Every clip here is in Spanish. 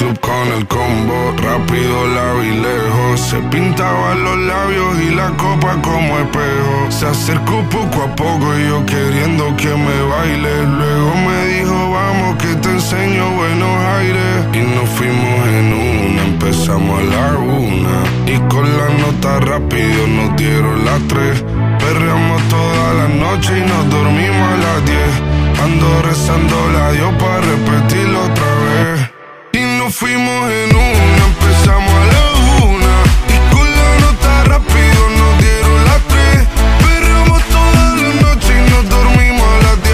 club con el combo, rápido la vi lejos. Se pintaban los labios y la copa como espejo. Se acercó poco a poco y yo queriendo que me baile. Luego me dijo vamos que te enseño buenos aires. Y nos fuimos en una, empezamos a la 1. Y con la nota rápido nos dieron las 3. Perreamos toda la noche y nos dormimos a las 10. Ando rezando la Dios para repetirlo otra vez. Y nos fuimos en una, empezamos a la 1. Y con la nota rápido nos dieron las 3. Perreamos toda la noche y nos dormimos a las 10.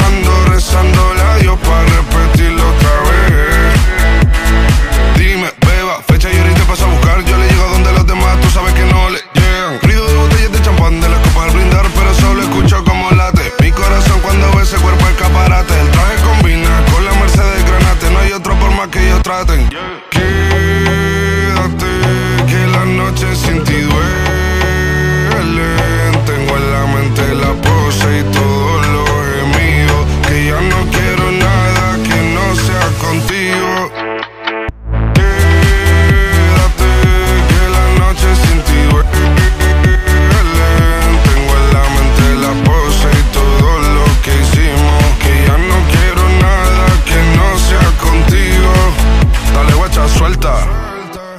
Ando rezando la Dios para repetirlo otra vez. Dime, beba, fecha y ahorita paso a buscar. Yo le llego donde los demás, tú sabes que no le llegan. Ruido de botellas de champán, de las copas al brindar, pero solo escucho como late mi corazón cuando ve ese cuerpo escaparate. El traje combina con la Mercedes Granate. No hay otro por más que ellos traten. Quédate, que la noche sin ti duele. Tengo en la mente la pose y todos los gemidos. Que ya no quiero nada que no sea contigo. Quédate, que la noche sin ti duele. Tengo en la mente la pose y todo lo que hicimos. Que ya no quiero nada que no sea contigo. Dale guacha, suelta.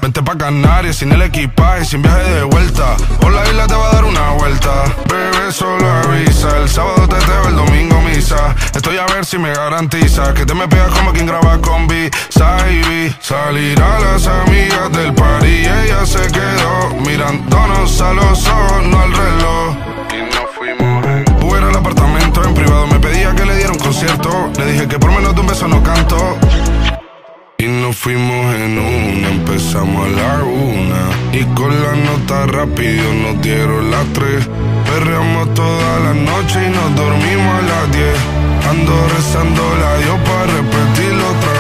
Vente pa' Canarias sin el equipaje, sin viaje de vuelta. Por la isla te va a dar una vuelta. Bebé, solo avisa. El sábado teteo, el domingo misa. Estoy a ver si me garantiza que te me pegas como quien graba con B-Side. Salir a las amigas del party y ella se quedó mirándonos a los ojos, no al reloj. Y nos fuimos en Uber al apartamento en privado. Me pedía que le diera un concierto. Le dije que por menos de un beso no canto. Y nos fuimos en una, empezamos a la 1. Y con la nota rápido nos dieron las 3. Perreamos toda la noche y nos dormimos a las 10. Ando rezando la Dios para repetirlo otra vez.